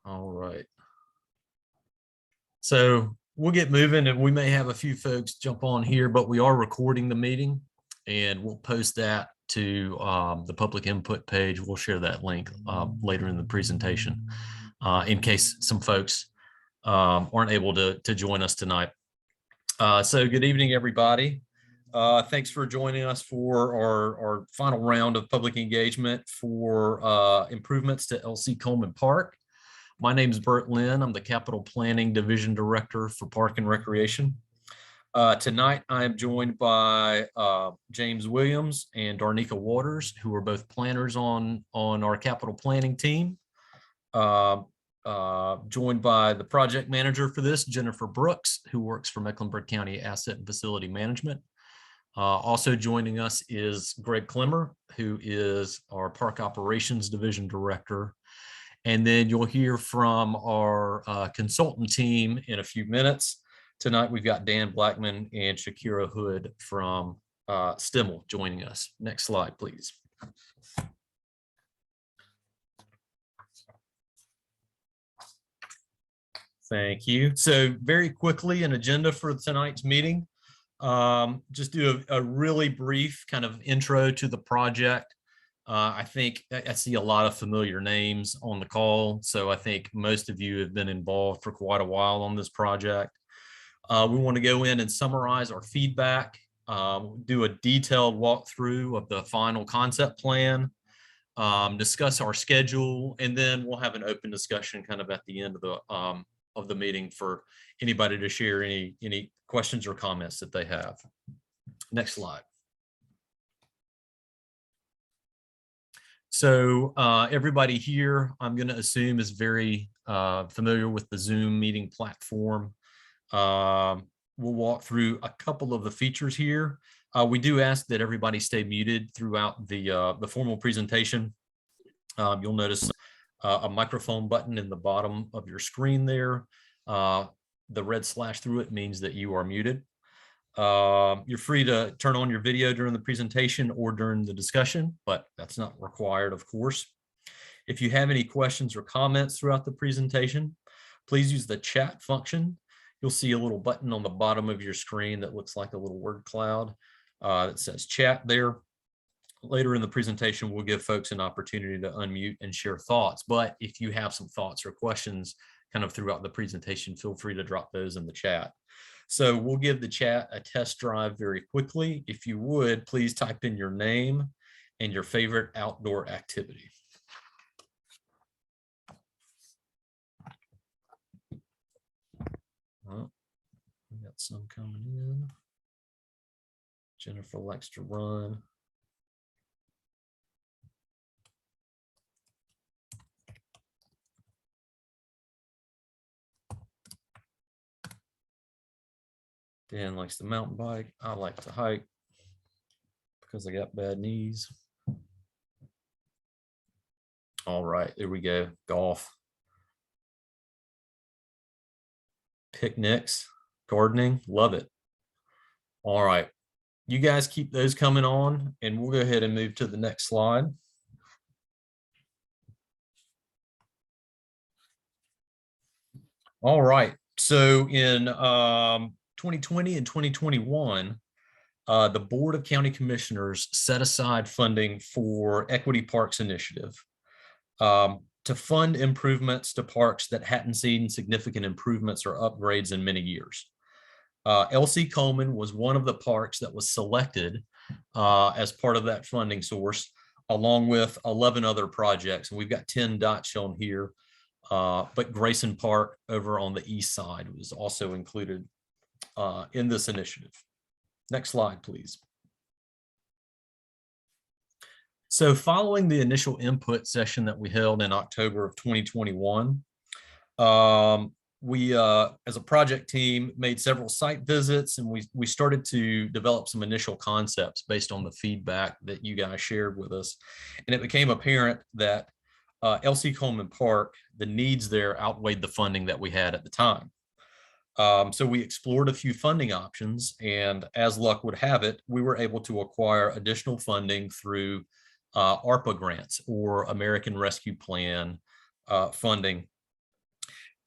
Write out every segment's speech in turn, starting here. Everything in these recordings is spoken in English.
All right. So we'll get moving, and we may have a few folks jump on here, but we are recording the meeting and we'll post that to the public input page. We'll share that link later in the presentation in case some folks aren't able to join us tonight. So good evening, everybody. Thanks for joining us for our final round of public engagement for improvements to LC Coleman Park. My name is Bert Lynn. I'm the Capital Planning Division Director for Park and Recreation. Tonight, I am joined by James Williams and Darnika Waters, who are both planners on our capital planning team. Joined by the project manager for this, Jennifer Brooks, who works for Mecklenburg County Asset and Facility Management. Also joining us is Greg Klemmer, who is our Park Operations Division Director. And then you'll hear from our consultant team in a few minutes. Tonight, we've got Dan Blackman and Shakira Hood from Stimmel joining us. Next slide, please. Thank you. So very quickly, an agenda for tonight's meeting. Just do a really brief kind of intro to the project. I think I see a lot of familiar names on the call, so I think most of you have been involved for quite a while on this project. We want to go in and summarize our feedback, do a detailed walkthrough of the final concept plan, discuss our schedule, and then we'll have an open discussion kind of at the end of the meeting for anybody to share any questions or comments that they have. Next slide. So everybody here, I'm going to assume, is very familiar with the Zoom meeting platform. We'll walk through a couple of the features here. We do ask that everybody stay muted throughout the formal presentation. You'll notice a microphone button in the bottom of your screen there. The red slash through it means that you are muted. You're free to turn on your video during the presentation or during the discussion, but that's not required, of course. If you have any questions or comments throughout the presentation, please use the chat function. You'll see a little button on the bottom of your screen that looks like a little word cloud that says chat there. Later in the presentation, we'll give folks an opportunity to unmute and share thoughts. But if you have some thoughts or questions kind of throughout the presentation, feel free to drop those in the chat. So we'll give the chat a test drive very quickly. If you would, please type in your name and your favorite outdoor activity. Well, we got some coming in. Jennifer likes to run. Dan likes to mountain bike. I like to hike because I got bad knees. All right, there we go. Golf. Picnics, gardening, love it. All right, you guys keep those coming on, and we'll go ahead and move to the next slide. All right, so in 2020 and 2021, the Board of County Commissioners set aside funding for Equity Parks Initiative to fund improvements to parks that hadn't seen significant improvements or upgrades in many years. LC Coleman was one of the parks that was selected as part of that funding source, along with 11 other projects. And we've got 10 dots shown here, but Grayson Park over on the east side was also included in this initiative. Next slide, please. So following the initial input session that we held in October of 2021, we, as a project team, made several site visits, and we started to develop some initial concepts based on the feedback that you guys shared with us. And it became apparent that LC Coleman Park, the needs there outweighed the funding that we had at the time. So we explored a few funding options, and as luck would have it, we were able to acquire additional funding through ARPA grants or American Rescue Plan funding.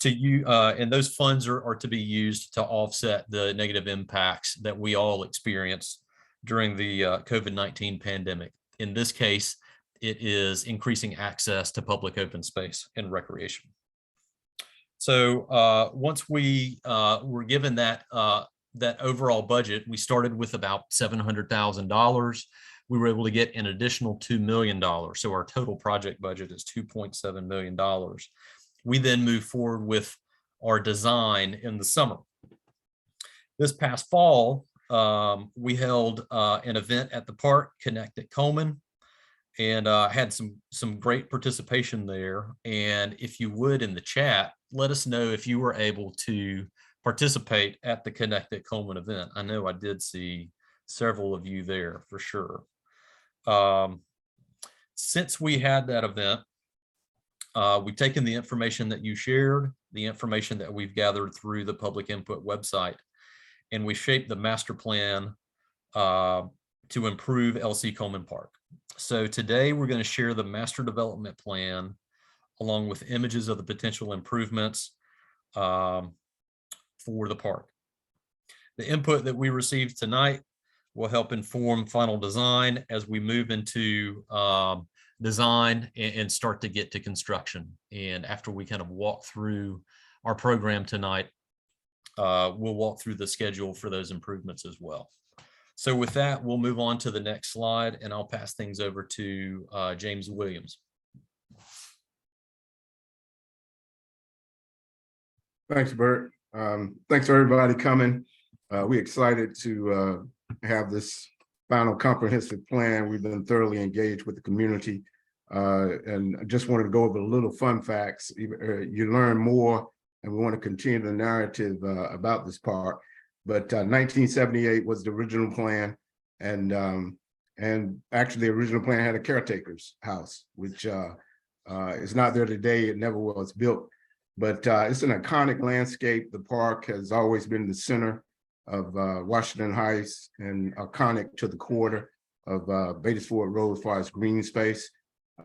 And those funds are to be used to offset the negative impacts that we all experienced during the COVID-19 pandemic. In this case, it is increasing access to public open space and recreation. So once we were given that overall budget, we started with about $700,000. We were able to get an additional $2 million. So our total project budget is $2.7 million. We then move forward with our design in the summer. This past fall, we held an event at the park, Connect at Coleman, and had some great participation there. And if you would, in the chat, let us know if you were able to participate at the Connect at Coleman event. I know I did see several of you there for sure. Since we had that event, we've taken the information that you shared, the information that we've gathered through the public input website, and we shaped the master plan to improve LC Coleman Park. So today we're going to share the master development plan along with images of the potential improvements for the park. The input that we received tonight will help inform final design as we move into design and start to get to construction. And after we kind of walk through our program tonight, we'll walk through the schedule for those improvements as well. So with that, we'll move on to the next slide, and I'll pass things over to James Williams. Thanks, Bert. Thanks for everybody coming. We're excited to have this final comprehensive plan. We've been thoroughly engaged with the community, and I just wanted to go over a little fun facts. You learn more, and we want to continue the narrative about this park. But 1978 was the original plan, and actually the original plan had a caretaker's house, which is not there today. It never was built, but it's an iconic landscape. The park has always been the center of Washington Heights and iconic to the quarter of Batesford Road as far as green space.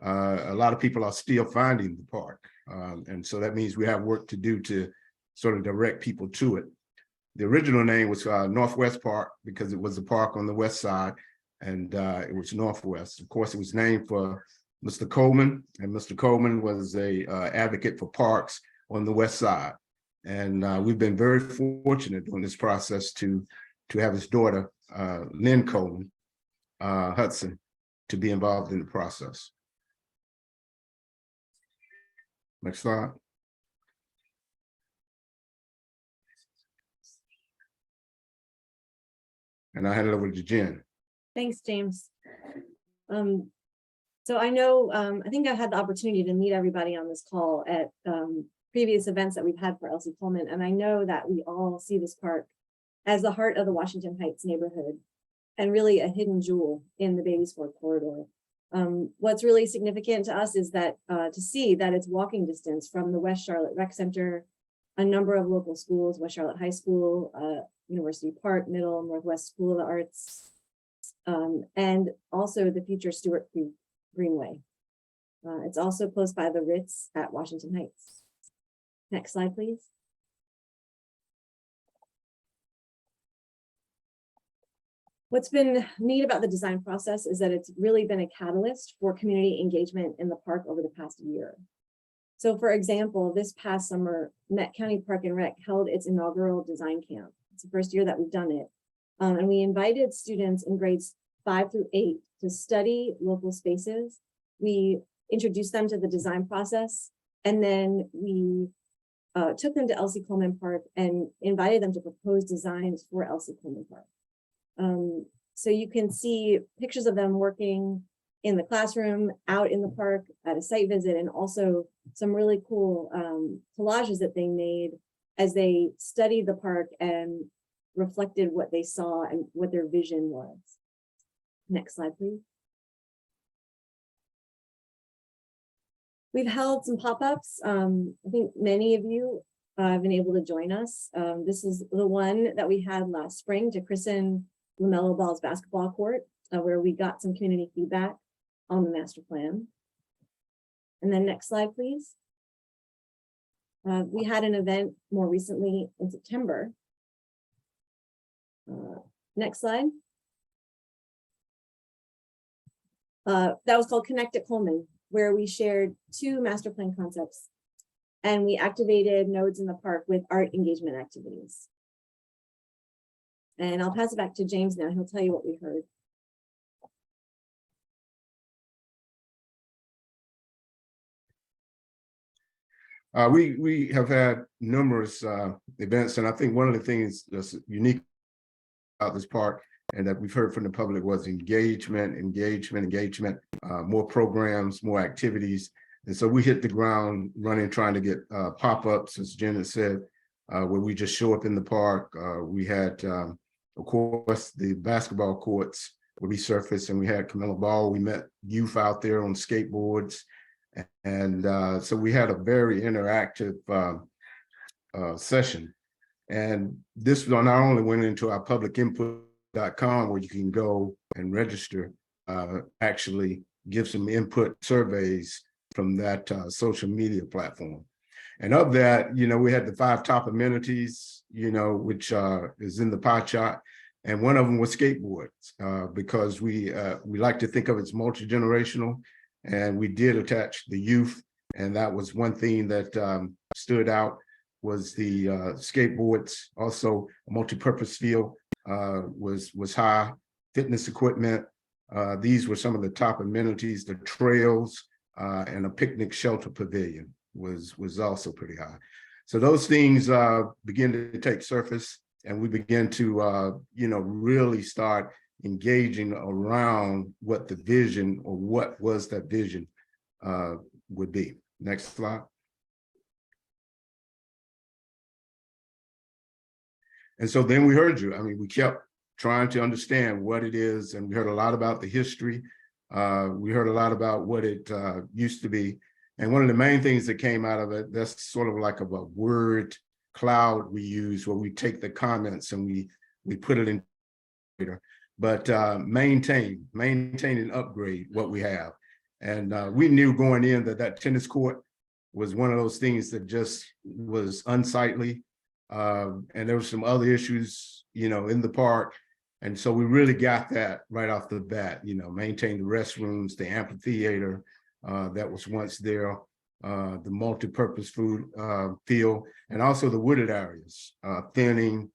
A lot of people are still finding the park, and so that means we have work to do to sort of direct people to it. The original name was Northwest Park because it was a park on the west side, and it was Northwest. Of course, it was named for Mr. Coleman, and Mr. Coleman was a advocate for parks on the west side. And we've been very fortunate during this process to have his daughter, Lynn Coleman Hudson, to be involved in the process. Next slide. And I hand it over to Jen. Thanks, James. So I know, I think I've had the opportunity to meet everybody on this call at previous events that we've had for LC Coleman, and I know that we all see this park as the heart of the Washington Heights neighborhood and really a hidden jewel in the Batesford corridor. What's really significant to us is that to see that it's walking distance from the West Charlotte Rec Center, a number of local schools, West Charlotte High School, University Park, Middle, Northwest School of the Arts, and also the future Stewart Greenway. It's also close by the Ritz at Washington Heights. Next slide, please. What's been neat about the design process is that it's really been a catalyst for community engagement in the park over the past year. So for example, this past summer, Met County Park and Rec held its inaugural design camp. It's the first year that we've done it. And we invited students in grades 5 through 8 to study local spaces. We introduced them to the design process, and then we took them to LC Coleman Park and invited them to propose designs for LC Coleman Park. So you can see pictures of them working in the classroom, out in the park at a site visit, and also some really cool collages that they made as they studied the park and reflected what they saw and what their vision was. Next slide, please. We've held some pop-ups. I think many of you have been able to join us. This is the one that we had last spring to christen LaMelo Ball's basketball court, where we got some community feedback. on the master plan. And then next slide, please. We had an event more recently in September. Next slide. That was called Connect at Coleman, where we shared 2 master plan concepts and we activated nodes in the park with art engagement activities. And I'll pass it back to James now. He'll tell you what we heard. We have had numerous events, and I think one of the things that's unique about this park and that we've heard from the public was engagement, more programs, more activities. And so we hit the ground running, trying to get pop-ups, as Jen has said, where we just show up in the park. We had, of course, the basketball courts were resurfaced, and we had Camilla Ball. We met youth out there on skateboards. And so we had a very interactive session. And this not only went into our publicinput.com, where you can go and register, actually give some input surveys from that social media platform. And of that, we had the 5 top amenities, which is in the pie chart. And one of them was skateboards, because we like to think of it as multi-generational. And we did attach the youth, and that was one thing that stood out, was the skateboards. Also, a multi-purpose field was high. Fitness equipment. These were some of the top amenities. The trails and a picnic shelter pavilion was also pretty high. So those things begin to take surface, and we begin to really start engaging around what the vision, or what was that vision, would be. Next slide. And so then we heard you. I mean, we kept trying to understand what it is, and we heard a lot about the history. We heard a lot about what it used to be. And one of the main things that came out of it, that's sort of like a word cloud we use, where we take the comments and we put it in later. But maintain and upgrade what we have. And we knew going in that tennis court was one of those things that just was unsightly. And there were some other issues, in the park. And so we really got that right off the bat, maintain the restrooms, the amphitheater that was once there, the multi-purpose food field, and also the wooded areas, thinning,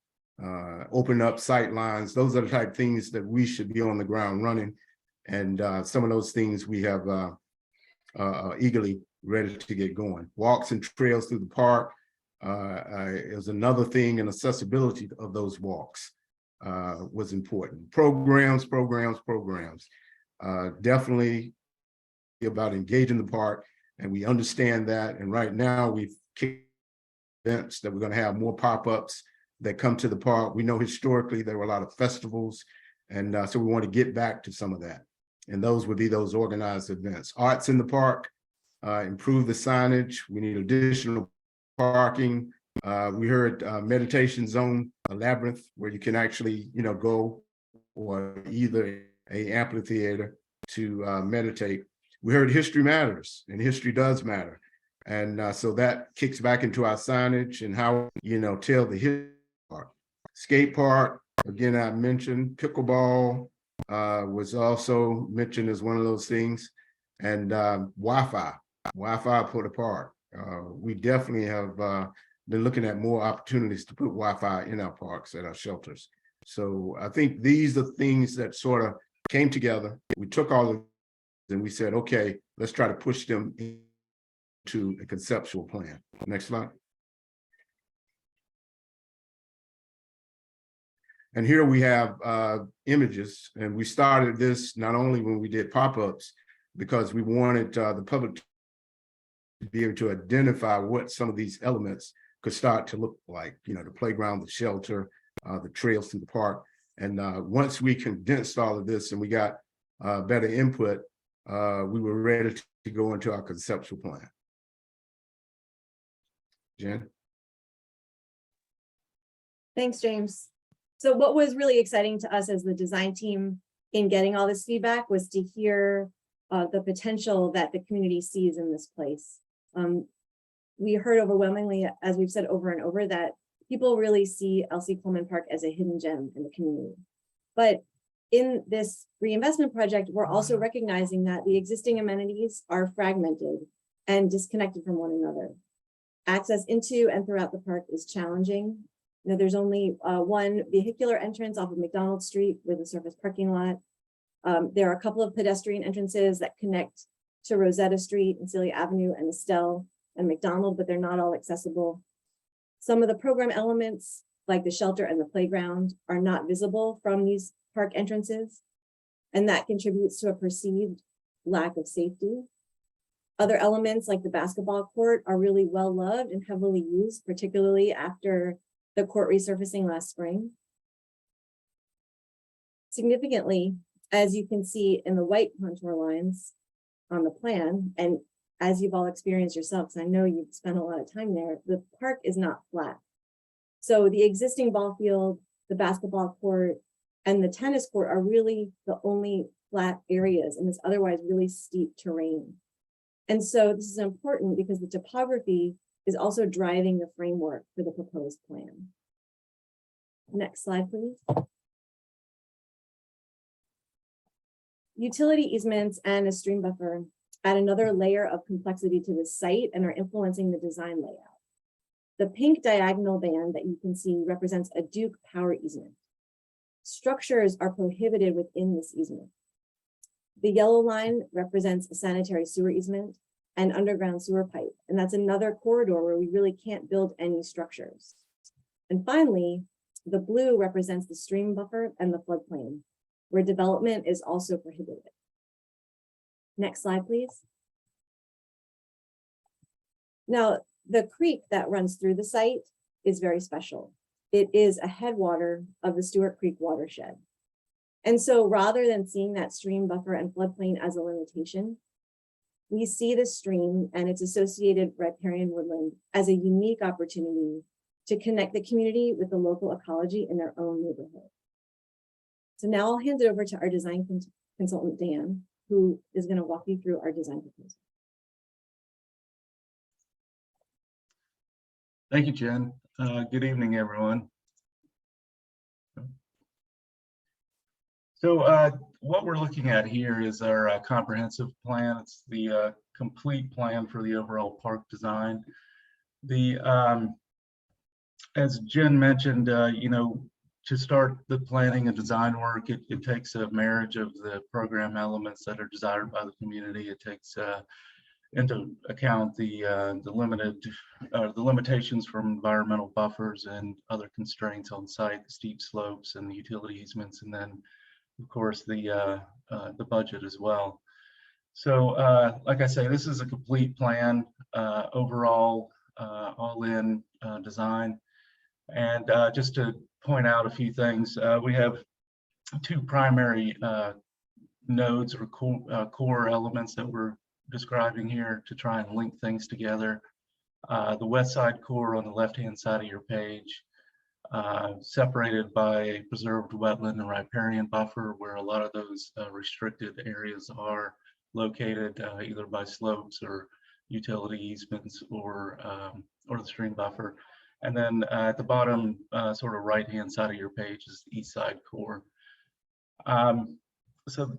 open up sight lines. Those are the type of things that we should be on the ground running. And some of those things we have eagerly ready to get going. Walks and trails through the park is another thing, and accessibility of those walks was important. Programs. Definitely about engaging the park, and we understand that. And right now we've kicked events that we're going to have more pop-ups that come to the park. We know historically there were a lot of festivals, and so we want to get back to some of that. And those would be those organized events. Arts in the park, improve the signage. We need additional parking. We heard meditation zone, a labyrinth, where you can actually, go, or either a amphitheater to meditate. We heard history matters, and history does matter. And so that kicks back into our signage and how, tell the history. Skate park, again, I mentioned pickleball was also mentioned as one of those things. And Wi-Fi for the park. We definitely have been looking at more opportunities to put Wi-Fi in our parks, at our shelters. So I think these are things that sort of came together. We took all of them and we said, okay, let's try to push them into a conceptual plan. Next slide. And here we have images, and we started this not only when we did pop-ups, because we wanted the public to be able to identify what some of these elements could start to look like, the playground, the shelter, the trails through the park. And once we condensed all of this and we got better input, we were ready to go into our conceptual plan. Jen? Thanks, James. So what was really exciting to us as the design team in getting all this feedback was to hear the potential that the community sees in this place. We heard overwhelmingly, as we've said over and over, that people really see LC Coleman Park as a hidden gem in the community. But in this reinvestment project, we're also recognizing that the existing amenities are fragmented and disconnected from one another. Access into and throughout the park is challenging. You know, there's only one vehicular entrance off of McDonald Street with a surface parking lot. There are a couple of pedestrian entrances that connect to Rosetta Street and Celia Avenue and Estelle and McDonald, but they're not all accessible. Some of the program elements, like the shelter and the playground, are not visible from these park entrances, and that contributes to a perceived lack of safety. Other elements, like the basketball court, are really well loved and heavily used, particularly after the court resurfacing last spring. Significantly, as you can see in the white contour lines on the plan, and as you've all experienced yourself, because I know you've spent a lot of time there, the park is not flat. So the existing ball field, the basketball court, and the tennis court are really the only flat areas in this otherwise really steep terrain. And so this is important because the topography is also driving the framework for the proposed plan. Next slide, please. Utility easements and a stream buffer add another layer of complexity to the site and are influencing the design layout. The pink diagonal band that you can see represents a Duke power easement. Structures are prohibited within this easement. The yellow line represents a sanitary sewer easement and underground sewer pipe, and that's another corridor where we really can't build any structures. And finally, the blue represents the stream buffer and the floodplain, where development is also prohibited. Next slide, please. Now, the creek that runs through the site is very special. It is a headwater of the Stewart Creek watershed. And so rather than seeing that stream buffer and floodplain as a limitation, we see the stream and its associated riparian woodland as a unique opportunity to connect the community with the local ecology in their own neighborhood. So now I'll hand it over to our design consultant, Dan, who is going to walk you through our design proposal. Thank you, Jen. Good evening, everyone. So what we're looking at here is our comprehensive plan. It's the complete plan for the overall park design. As Jen mentioned, you know, to start the planning and design work, it takes a marriage of the program elements that are desired by the community. It takes into account the limitations from environmental buffers and other constraints on site, the steep slopes and the utility easements, and then, of course, the budget as well. So, like I say, this is a complete plan, overall, all-in design. And just to point out a few things, we have two primary nodes or core elements that we're describing here to try and link things together. The west side core on the left-hand side of your page, separated by a preserved wetland and riparian buffer, where a lot of those restricted areas are located, either by slopes or utility easements or the stream buffer. And then at the bottom, sort of right-hand side of your page is the east side core. So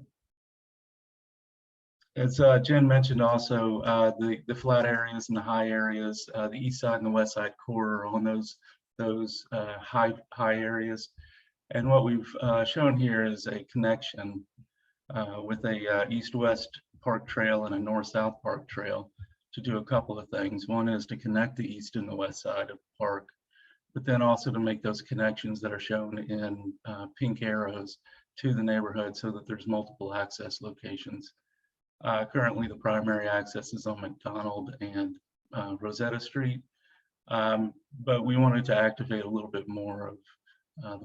as Jen mentioned also, the flat areas and the high areas, the east side and the west side core are on those high areas. And what we've shown here is a connection with a east-west park trail and a north-south park trail to do a couple of things. One is to connect the east and the west side of the park, but then also to make those connections that are shown in pink arrows to the neighborhood so that there's multiple access locations. Currently, the primary access is on McDonald and Rosetta Street, but we wanted to activate a little bit more of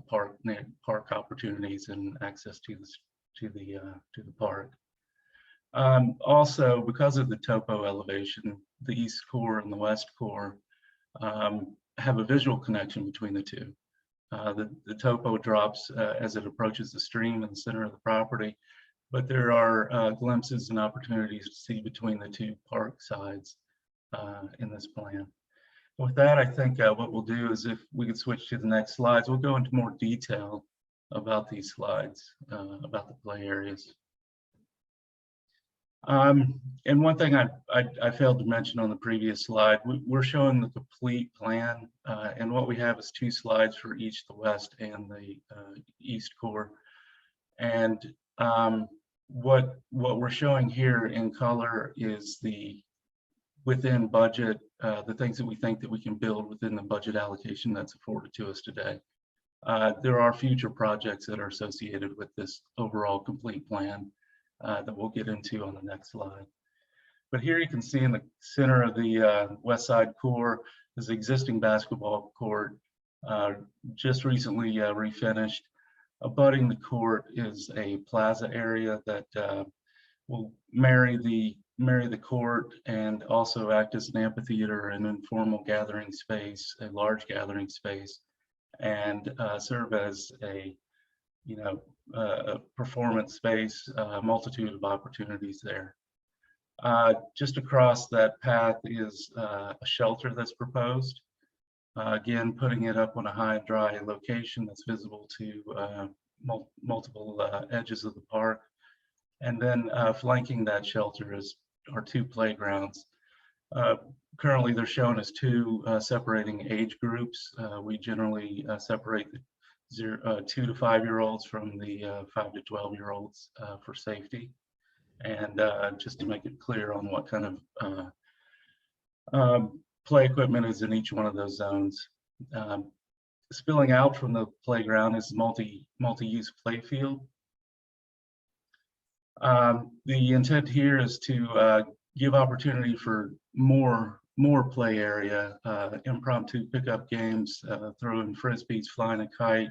the park opportunities and access to the park. Also, because of the topo elevation, the east core and the west core have a visual connection between the two. The topo drops as it approaches the stream in the center of the property, but there are glimpses and opportunities to see between the two park sides in this plan. With that, I think what we'll do is, if we could switch to the next slides, we'll go into more detail about these slides, about the play areas. And one thing I failed to mention on the previous slide, we're showing the complete plan, and what we have is 2 slides for each the west and the east core. And what we're showing here in color is the within budget, the things that we think that we can build within the budget allocation that's afforded to us today. There are future projects that are associated with this overall complete plan that we'll get into on the next slide. But here you can see in the center of the west side core is the existing basketball court, just recently refinished. Abutting the court is a plaza area that will marry the court and also act as an amphitheater, an informal gathering space, a large gathering space, and serve as a performance space, a multitude of opportunities there. Just across that path is a shelter that's proposed. Again, putting it up on a high and dry location that's visible to multiple edges of the park. And then flanking that shelter are 2 playgrounds. Currently, they're shown as 2 separating age groups. We generally separate the 2 to 5-year-olds from the 5 to 12-year-olds for safety. And just to make it clear on what kind of play equipment is in each one of those zones. Spilling out from the playground is multi-use play field. The intent here is to give opportunity for more play area, impromptu pickup games, throwing frisbees, flying a kite,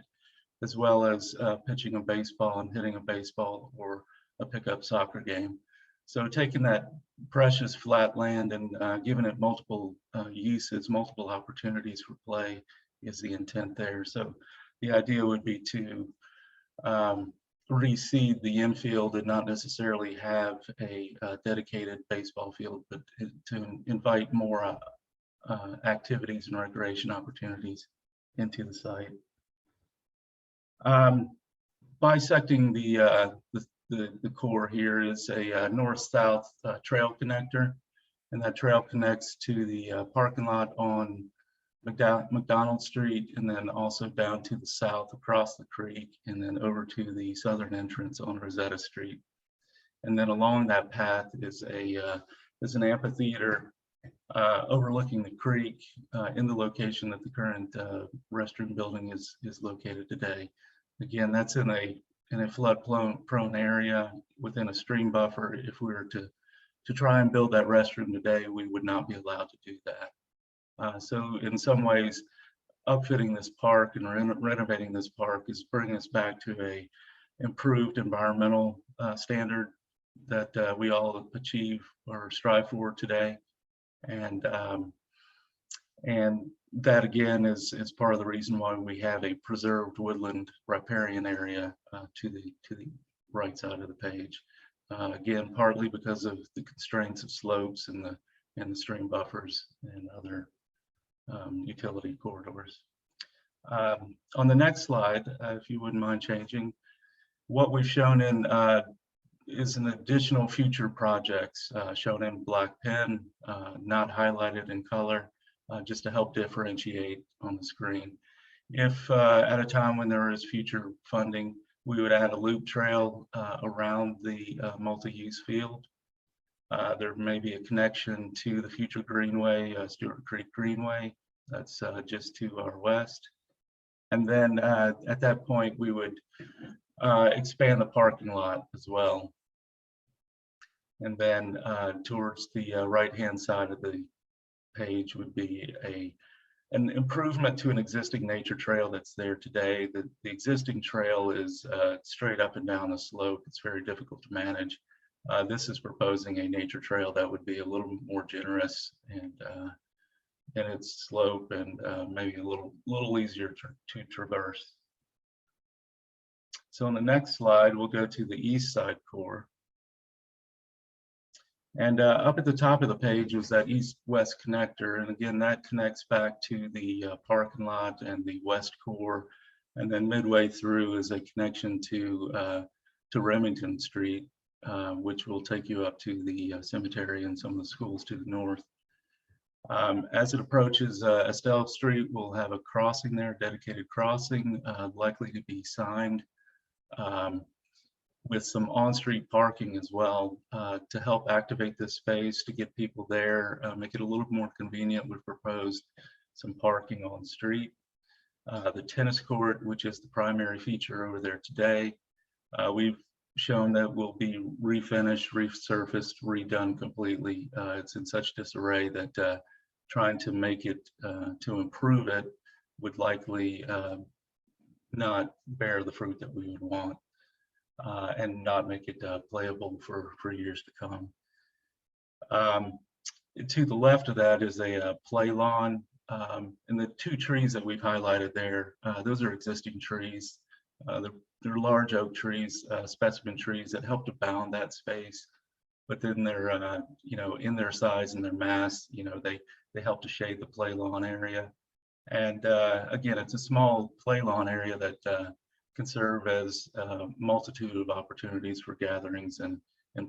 as well as pitching a baseball and hitting a baseball, or a pickup soccer game. So taking that precious flat land and giving it multiple uses, multiple opportunities for play is the intent there. So the idea would be to reseed the infield and not necessarily have a dedicated baseball field, but to invite more activities and recreation opportunities into the site. Bisecting the core here is a north-south trail connector, and that trail connects to the parking lot on McDonald Street, and then also down to the south across the creek, and then over to the southern entrance on Rosetta Street. And then along that path is an amphitheater overlooking the creek in the location that the current restroom building is located today. Again, that's in a flood prone area within a stream buffer. If we were to try and build that restroom today, we would not be allowed to do that. So in some ways, upfitting this park and renovating this park is bringing us back to a improved environmental standard that we all achieve or strive for today. And that again is part of the reason why we have a preserved woodland riparian area to the right side of the page. Again, partly because of the constraints of slopes and the stream buffers and other utility corridors. On the next slide, if you wouldn't mind changing, what we've shown in is an additional future projects shown in black pen, not highlighted in color, just to help differentiate on the screen. If at a time when there is future funding, we would add a loop trail around the multi-use field. There may be a connection to the future greenway, Stewart Creek Greenway, that's just to our west. And then at that point, we would expand the parking lot as well. And then towards the right-hand side of the page would be an improvement to an existing nature trail that's there today. The existing trail is straight up and down a slope. It's very difficult to manage. This is proposing a nature trail that would be a little more generous and in its slope, and maybe a little easier to traverse. So on the next slide, we'll go to the east side core. And up at the top of the page is that east-west connector. And again, that connects back to the parking lot and the west core. And then midway through is a connection to Remington Street, which will take you up to the cemetery and some of the schools to the north. As it approaches Estelle Street, we'll have a crossing there, dedicated crossing, likely to be signed. With some on-street parking as well to help activate this space, to get people there, make it a little more convenient. We've proposed some parking on street. The tennis court, which is the primary feature over there today, we've shown that will be refinished, resurfaced, redone completely. It's in such disarray that trying to make it, to improve it, would likely not bear the fruit that we would want. And not make it playable for years to come. To the left of that is a play lawn, and the two trees that we've highlighted there, those are existing trees. They're large oak trees, specimen trees that help to bound that space, but then they're in their size and their mass, they help to shade the play lawn area. And again, it's a small play lawn area that can serve as a multitude of opportunities for gatherings and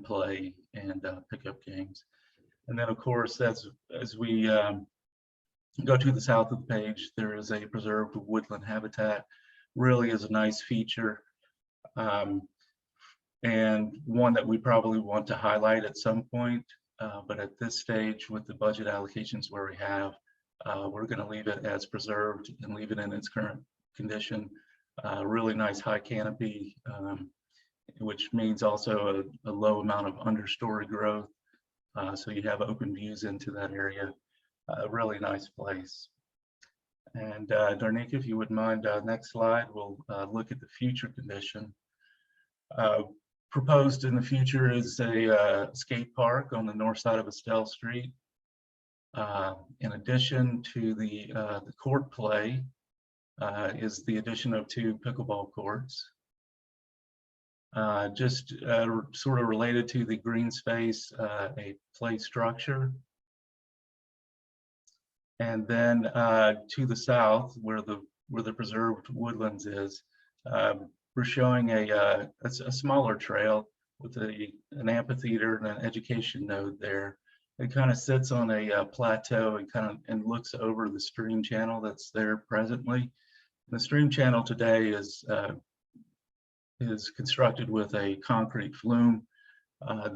play and pickup games. And then of course, as we go to the south of the page, there is a preserved woodland habitat. Really is a nice feature, and one that we probably want to highlight at some point. But at this stage, with the budget allocations where we have, we're going to leave it as preserved and leave it in its current condition. Really nice high canopy, which means also a low amount of understory growth. So you have open views into that area. A really nice place. And Darnika, if you wouldn't mind, next slide, we'll look at the future condition. Proposed in the future is a skate park on the north side of Estelle Street. In addition to the court play, is the addition of 2 pickleball courts. Just sort of related to the green space, a play structure. And then to the south, where the preserved woodlands is, we're showing a smaller trail with an amphitheater and an education node there. It kind of sits on a plateau and looks over the stream channel that's there presently. The stream channel today is constructed with a concrete flume.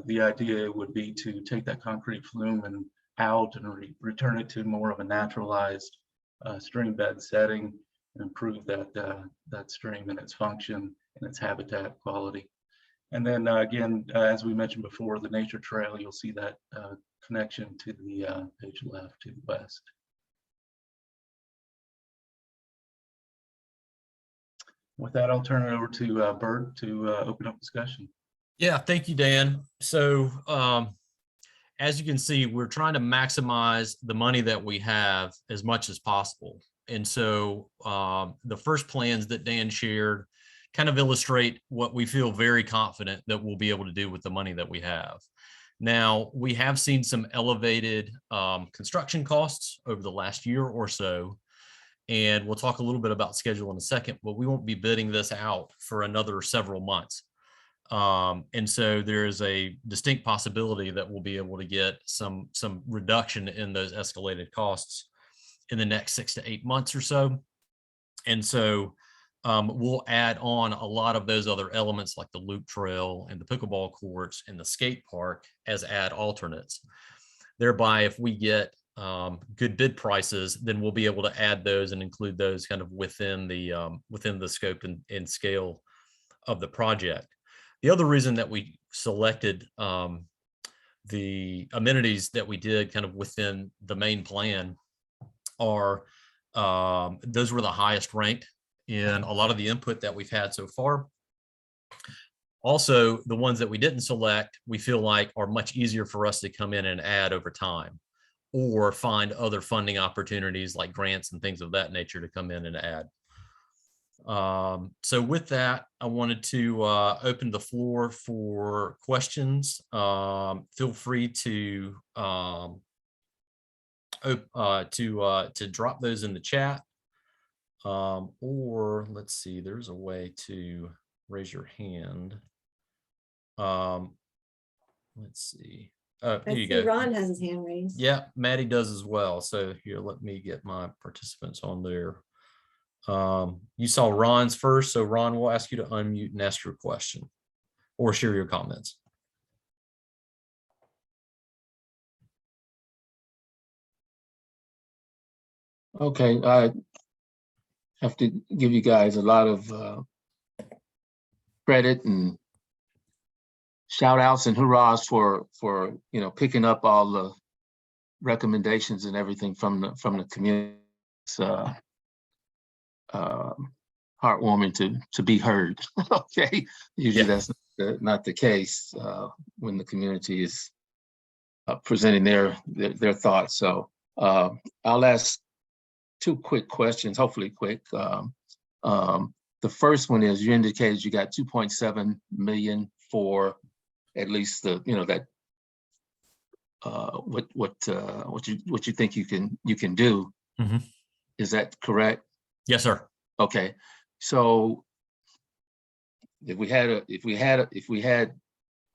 The idea would be to take that concrete flume and out and return it to more of a naturalized stream bed setting and improve that stream and its function and its habitat quality. And then again, as we mentioned before, the nature trail, you'll see that connection to the page left to the west. With that, I'll turn it over to Bert to open up discussion. Yeah, thank you, Dan. So as you can see, we're trying to maximize the money that we have as much as possible. And so the first plans that Dan shared kind of illustrate what we feel very confident that we'll be able to do with the money that we have. Now, we have seen some elevated construction costs over the last year or so. And we'll talk a little bit about schedule in a second, but we won't be bidding this out for another several months. And so there is a distinct possibility that we'll be able to get some reduction in those escalated costs in the next 6 to 8 months or so. And so we'll add on a lot of those other elements like the loop trail and the pickleball courts and the skate park as add alternates. Thereby, if we get good bid prices, then we'll be able to add those and include those kind of within the scope and scale of the project. The other reason that we selected the amenities that we did kind of within the main plan are those were the highest ranked in a lot of the input that we've had so far. Also, the ones that we didn't select, we feel like are much easier for us to come in and add over time, or find other funding opportunities like grants and things of that nature to come in and add. So with that, I wanted to open the floor for questions. Feel free to drop those in the chat. Or let's see, there's a way to raise your hand. Let's see. Here I you see go. Ron has his hand raised. Yeah, Maddie does as well. So here, let me get my participants on there. You saw Ron's first, so Ron, will ask you to unmute and ask your question or share your comments. Okay, I have to give you guys a lot of credit and shout outs and hurrahs for picking up all the recommendations and everything from the community. It's heartwarming to be heard. Okay, usually that's not the case when the community is presenting their thoughts. So I'll ask two quick questions, hopefully quick. The first one is, you indicated you got 2.7 million for at least the, that what you think you can do. Mm-hmm. Is that correct? Yes, sir. Okay, so if we had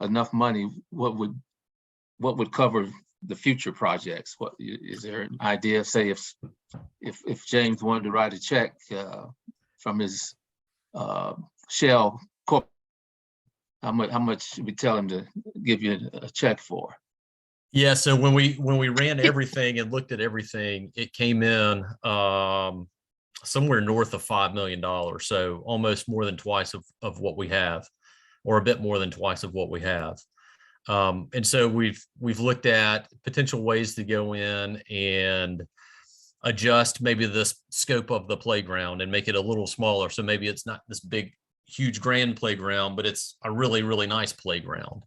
enough money, what would cover the future projects? What is there an idea? Say if James wanted to write a check from his Shell Corp, how much should we tell him to give you a check for? Yeah, so when we ran everything and looked at everything, it came in somewhere north of $5 million. So almost more than twice of what we have, or a bit more than twice of what we have. And so we've looked at potential ways to go in and adjust maybe the scope of the playground and make it a little smaller. So maybe it's not this big, huge grand playground, but it's a really, really nice playground.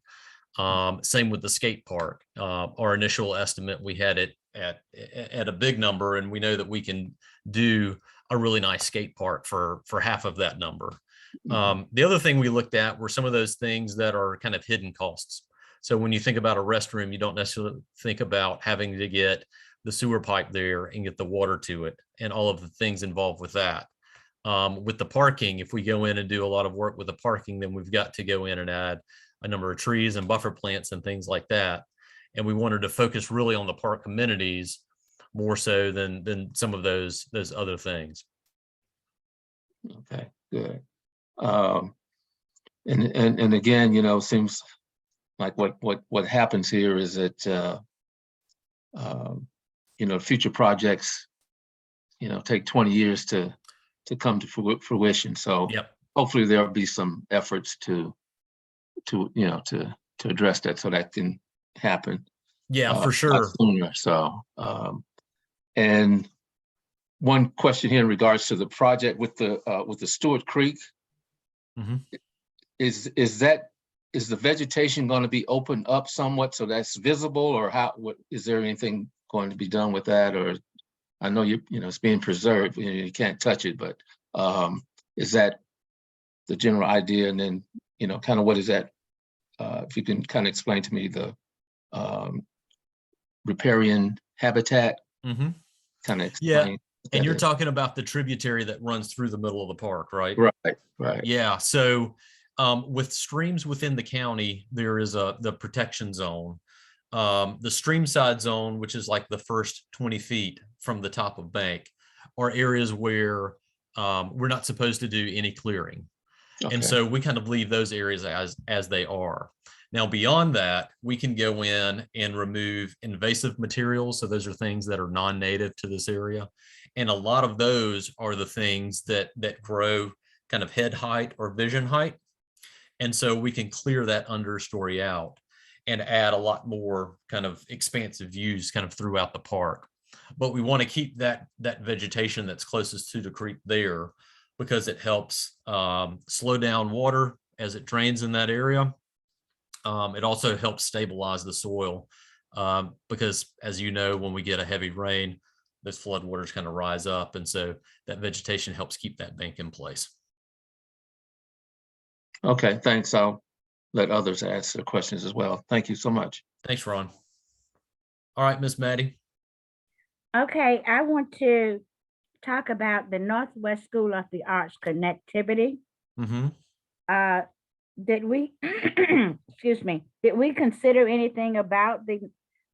Same with the skate park. Our initial estimate, we had it at a big number, and we know that we can do a really nice skate park for half of that number. The other thing we looked at were some of those things that are kind of hidden costs. So when you think about a restroom, you don't necessarily think about having to get the sewer pipe there and get the water to it and all of the things involved with that. With the parking, if we go in and do a lot of work with the parking, then we've got to go in and add a number of trees and buffer plants and things like that. And we wanted to focus really on the park amenities more so than some of those other things. Okay, good. And again, seems like what happens here is that future projects take 20 years to come to fruition. So Yep. Hopefully there'll be some efforts to address that so that can happen. Yeah, for sure. Sooner. So and one question here in regards to the project with the Stewart Creek. Mm-hmm. Is the vegetation going to be opened up somewhat so that's visible, or what is there anything going to be done with that? Or I know it's being preserved, you can't touch it, but is that the general idea? And then kind of what is that? If you can kind of explain to me the riparian habitat. Mm-hmm. Kind of explain. Yeah, and you're talking about the tributary that runs through the middle of the park, right? Right. Yeah. So with streams within the county, there is the protection zone. The stream side zone, which is like the first 20 feet from the top of bank, are areas where we're not supposed to do any clearing. Okay. And so we kind of leave those areas as they are. Now, beyond that, we can go in and remove invasive materials. So those are things that are non-native to this area. And a lot of those are the things that grow kind of head height or vision height. And so we can clear that understory out and add a lot more kind of expansive views kind of throughout the park. But we want to keep that vegetation that's closest to the creek there, because it helps slow down water as it drains in that area. It also helps stabilize the soil because, as you know, when we get a heavy rain, those floodwaters kind of rise up. And so that vegetation helps keep that bank in place. Okay, thanks. I'll let others ask their questions as well. Thank you so much. Thanks, Ron. All right, Miss Maddie. Okay, I want to talk about the Northwest School of the Arts connectivity. Mm-hmm. Did we, excuse me, did we consider anything about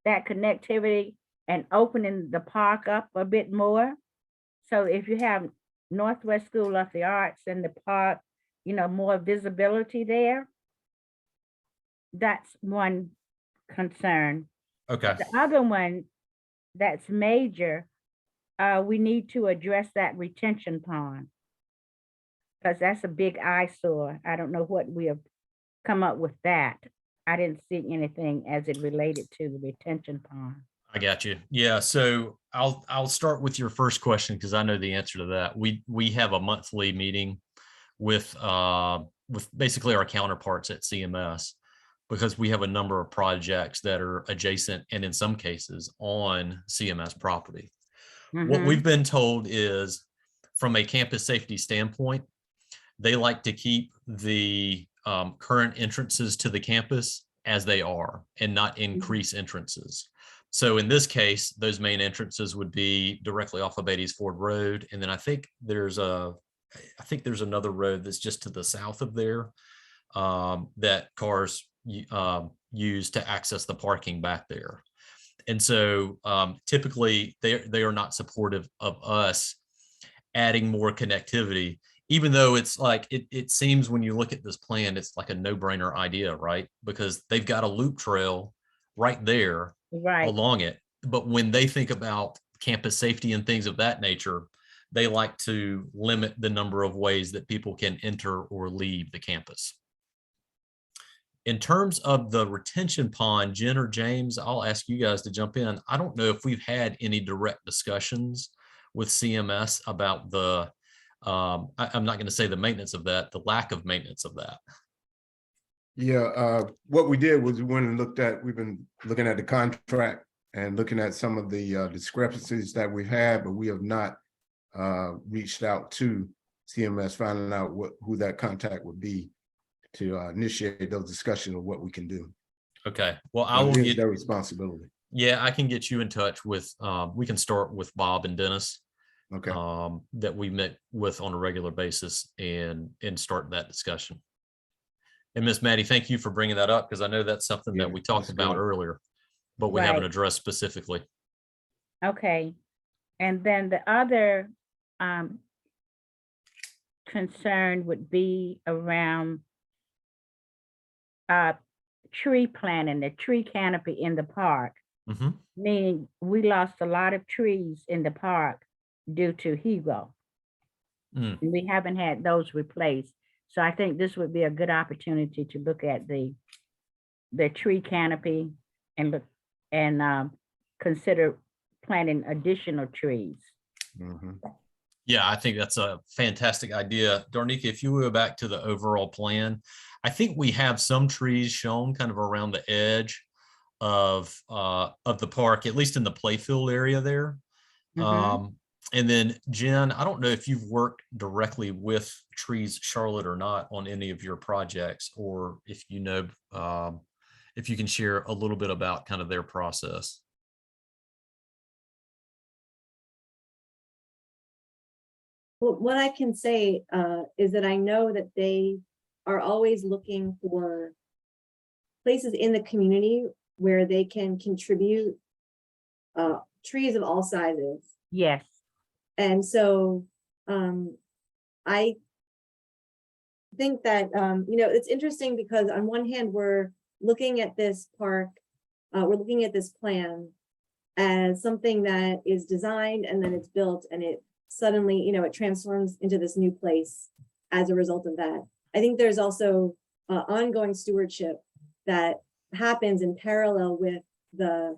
that connectivity and opening the park up a bit more? So if you have Northwest School of the Arts and the park, you know, more visibility there. That's one concern. Okay. The other one that's major, we need to address that retention pond. Because that's a big eyesore. I don't know what we have come up with that. I didn't see anything as it related to the retention pond. I got you. Yeah. So I'll start with your first question because I know the answer to that. We have a monthly meeting with basically our counterparts at CMS because we have a number of projects that are adjacent and in some cases on CMS property. What we've been told is from a campus safety standpoint, they like to keep the current entrances to the campus as they are and not increase entrances. So in this case, those main entrances would be directly off of Beatties Ford Road. And then I think there's another road that's just to the south of there that cars use to access the parking back there. And so typically they are not supportive of us adding more connectivity, even though it's like, it seems when you look at this plan, it's like a no-brainer idea, right? Because they've got a loop trail right there along it. But when they think about campus safety and things of that nature, they like to limit the number of ways that people can enter or leave the campus. In terms of the retention pond, Jen or James, I'll ask you guys to jump in. I don't know if we've had any direct discussions with CMS about the, I'm not going to say the maintenance of that, the lack of maintenance of that. Yeah, what we did was we went and we've been looking at the contract and looking at some of the discrepancies that we've had, but we have not reached out to CMS, finding out who that contact would be to initiate those discussions of what we can do. Okay, well, I will get their responsibility. Yeah, I can get you in touch with, we can start with Bob and Dennis. Okay. That we met with on a regular basis and start that discussion. And Miss Maddie, thank you for bringing that up because I know that's something that we talked about earlier, but we haven't addressed specifically. Okay. And then the other concern would be around tree planting, the tree canopy in the park. Meaning we lost a lot of trees in the park due to Hugo. We haven't had those replaced. So I think this would be a good opportunity to look at the tree canopy and look and consider planting additional trees. Yeah, I think that's a fantastic idea. Darnika, if you go back to the overall plan, I think we have some trees shown kind of around the edge of the park, at least in the playfield area there. And then Jen, I don't know if you've worked directly with Trees Charlotte or not on any of your projects, or if you know, if you can share a little bit about kind of their process. Well, what I can say is that I know that they are always looking for places in the community where they can contribute trees of all sizes. Yes. And so I think that, it's interesting because on one hand, we're looking at this park, we're looking at this plan as something that is designed and then it's built and it suddenly, it transforms into this new place as a result of that. I think there's also ongoing stewardship that happens in parallel with the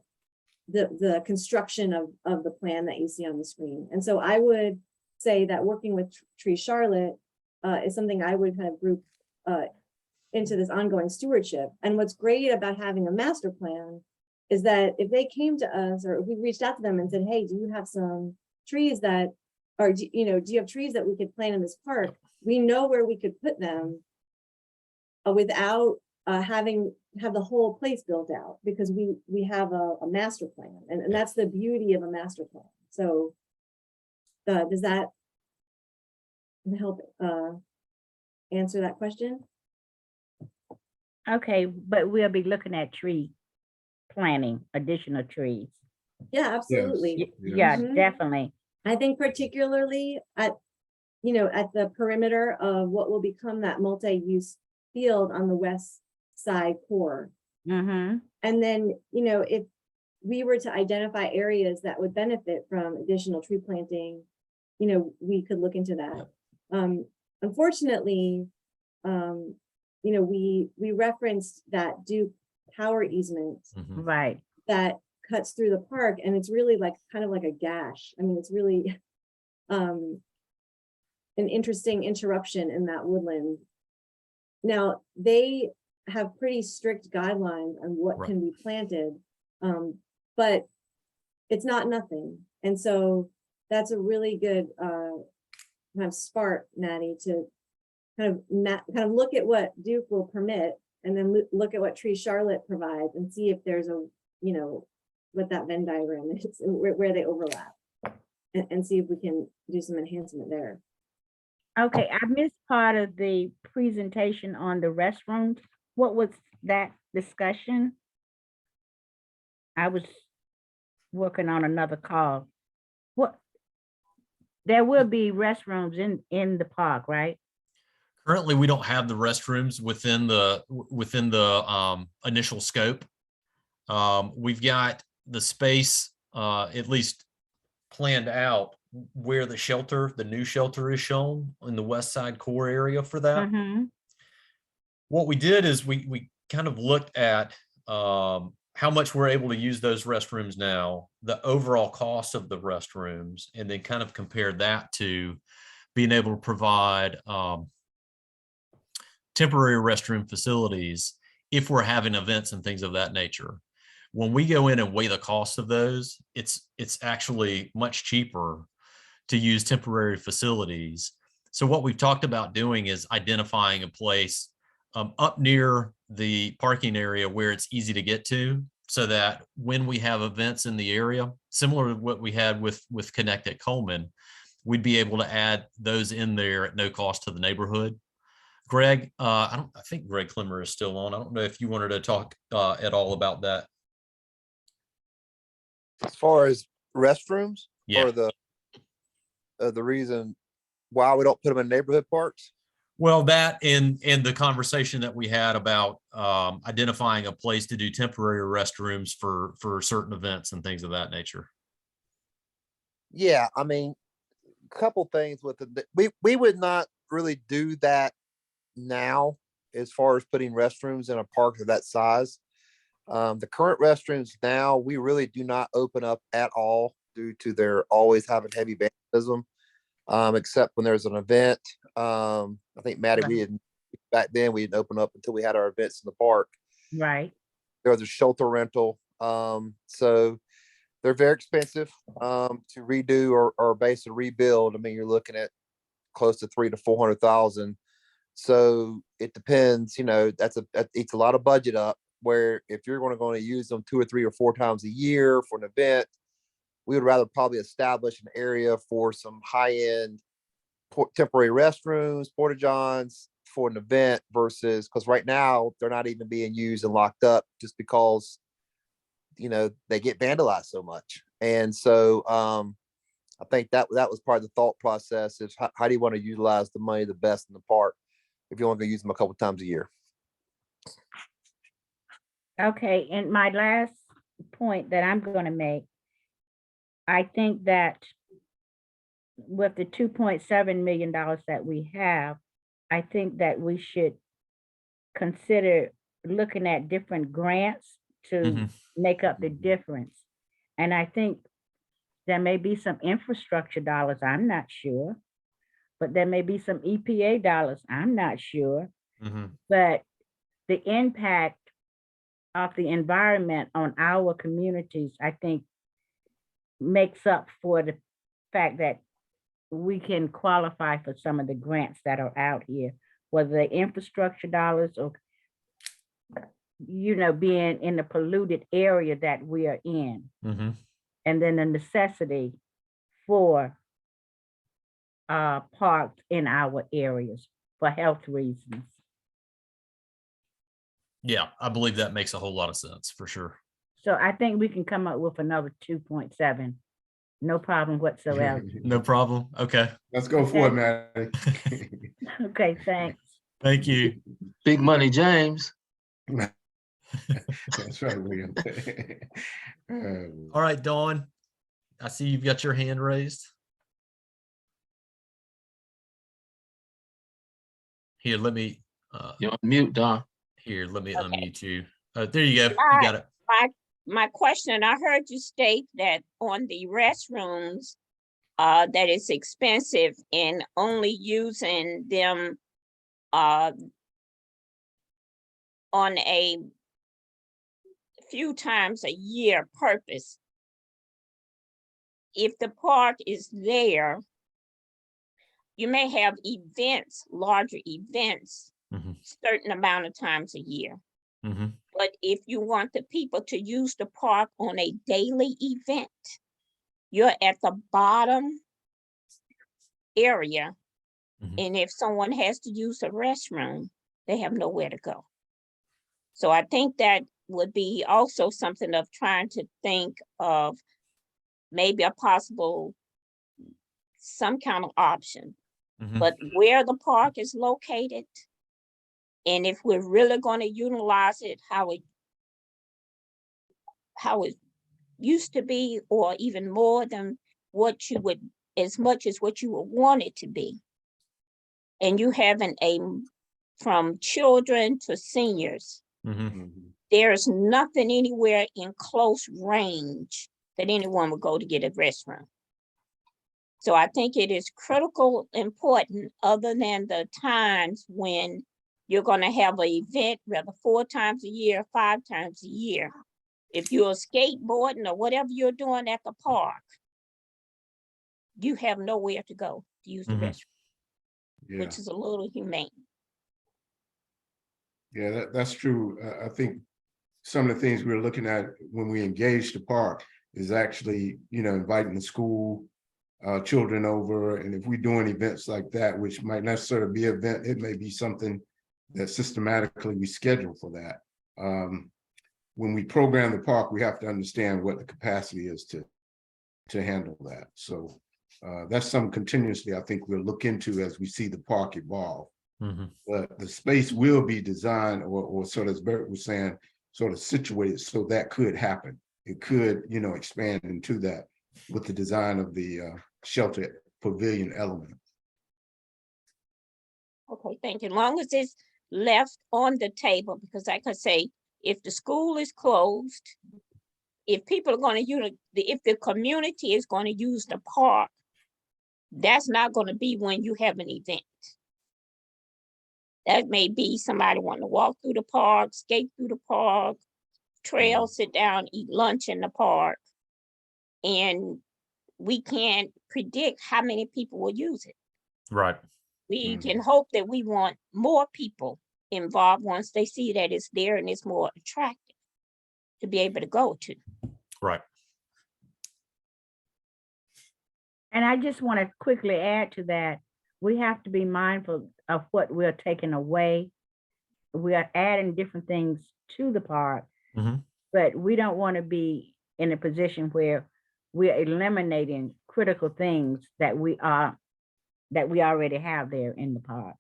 construction of the plan that you see on the screen. And so I would say that working with Tree Charlotte is something I would kind of group into this ongoing stewardship. And what's great about having a master plan is that if they came to us, or if we reached out to them and said, hey, do you have some trees that, or do you have trees that we could plant in this park? We know where we could put them without have the whole place built out, because we have a master plan, and that's the beauty of a master plan. So does that help answer that question? Okay, but we'll be looking at tree planting, additional trees. Yeah, absolutely. Yeah, Mhm. definitely. I think particularly at the perimeter of what will become that multi-use field on the west side core. Mm-hmm. And then, if we were to identify areas that would benefit from additional tree planting, we could look into that. Unfortunately, we referenced that Duke power easement Right. that cuts through the park, and it's really kind of like a gash. I mean, it's really an interesting interruption in that woodland. Now, they have pretty strict guidelines on what can be planted, but it's not nothing. And so that's a really good kind of spark, Maddie, to kind of look at what Duke will permit, and then look at what Tree Charlotte provides, and see if there's what that Venn diagram is, where they overlap, and see if we can do some enhancement there. Okay, I missed part of the presentation on the restrooms. What was that discussion? I was working on another call. There will be restrooms in the park, right? Currently, we don't have the restrooms within the initial scope. We've got the space at least planned out where the new shelter is shown in the west side core area for that. Mm-hmm. What we did is we kind of looked at how much we're able to use those restrooms now, the overall cost of the restrooms, and then kind of compared that to being able to provide temporary restroom facilities if we're having events and things of that nature. When we go in and weigh the cost of those, it's actually much cheaper to use temporary facilities. So what we've talked about doing is identifying a place up near the parking area where it's easy to get to, so that when we have events in the area, similar to what we had with Connect at Coleman, we'd be able to add those in there at no cost to the neighborhood. Greg, I think Greg Clemmer is still on. I don't know if you wanted to talk at all about that. As far as restrooms, Yeah. or the reason why we don't put them in neighborhood parks. Well, that and the conversation that we had about identifying a place to do temporary restrooms for certain events and things of that nature. Yeah, I mean, a couple things with it. We would not really do that now, as far as putting restrooms in a park of that size. The current restrooms now, we really do not open up at all, due to their always having heavy vandalism, except when there's an event. I think, Maddie, back then we didn't open up until we had our events in the park. Right. There was a shelter rental. So they're very expensive to redo or basically rebuild. I mean, you're looking at close to $300,000 to $400,000. So it depends, that eats a lot of budget up, where if you're going to use them 2 or 3 or 4 times a year for an event, we would rather probably establish an area for some high-end temporary restrooms, porta johns for an event, versus, because right now they're not even being used and locked up just because, they get vandalized so much. And so I think that was part of the thought process, is how do you want to utilize the money the best in the park if you only going to use them a couple times a year. Okay, and my last point that I'm going to make, I think that with the $2.7 million that we have, I think that we should consider looking at different grants to make up the difference. And I think there may be some infrastructure dollars, I'm not sure, but there may be some EPA dollars, I'm not sure. But the impact of the environment on our communities, I think makes up for the fact that we can qualify for some of the grants that are out here, whether they're infrastructure dollars or, you know, being in the polluted area that we are in. Mm-hmm. And then the necessity for parks in our areas for health reasons. Yeah, I believe that makes a whole lot of sense for sure. So I think we can come up with another 2.7. No problem whatsoever. No problem. Okay. Let's go for it, Maddie. Okay, thanks. Thank you. Big money, James. That's right, William. All right, Dawn. I see you've got your hand raised. Here, let me You're on mute, Don. here, let me Okay. unmute you. There you go. You got it. My question, I heard you state that on the restrooms, that it's expensive and only using them on a few times a year purpose. If the park is there, you may have events, larger events, Mhm. certain amount of times a year. Mm-hmm. But if you want the people to use the park on a daily event, you're at the bottom area. Mhm. And if someone has to use a restroom, they have nowhere to go. So I think that would be also something of trying to think of maybe a possible, some kind of option. Mhm. But where the park is located, and if we're really going to utilize it, how it used to be, or even more than what you would, as much as what you would want it to be. And you having from children to seniors, Mhm. there's nothing anywhere in close range that anyone would go to get a restroom. So I think it is critical, important, other than the times when you're going to have an event, whether 4 times a year, 5 times a year. If you're skateboarding or whatever you're doing at the park, you have nowhere to go to use the Mhm. restroom, Yeah, which is a little humane. yeah, that's true. I think some of the things we're looking at when we engage the park is actually, inviting the school children over. And if we're doing events like that, which might necessarily be an event, it may be something that systematically we schedule for that. When we program the park, we have to understand what the capacity is to handle that. So that's something continuously I think we'll look into as we see the park evolve. Mhm. But the space will be designed or sort of, as Bert was saying, sort of situated so that could happen. It could, expand into that with the design of the shelter pavilion element. Okay, thank you. As long as it's left on the table, because like I say, if the school is closed, if people are going to use, if the community is going to use the park, that's not going to be when you have an event. That may be somebody wanting to walk through the park, skate through the park, trail, sit down, eat lunch in the park. And we can't predict how many people will use it. Right. We can hope that we want more people involved once they see that it's there and it's more attractive to be able to go to. Right. And I just want to quickly add to that, we have to be mindful of what we're taking away. We are adding different things to the park, Mhm. but we don't want to be in a position where we're eliminating critical things that we already have there in the park.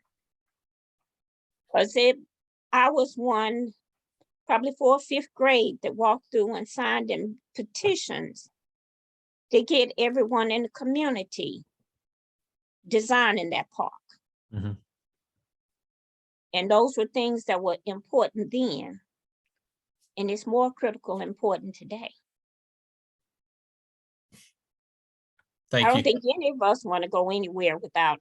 Because I was one probably 4th, 5th grade that walked through and signed in petitions to get everyone in the community designing that park. Mhm. And those were things that were important then. And it's more critical and important today. I Thank don't you. think any of us want to go anywhere without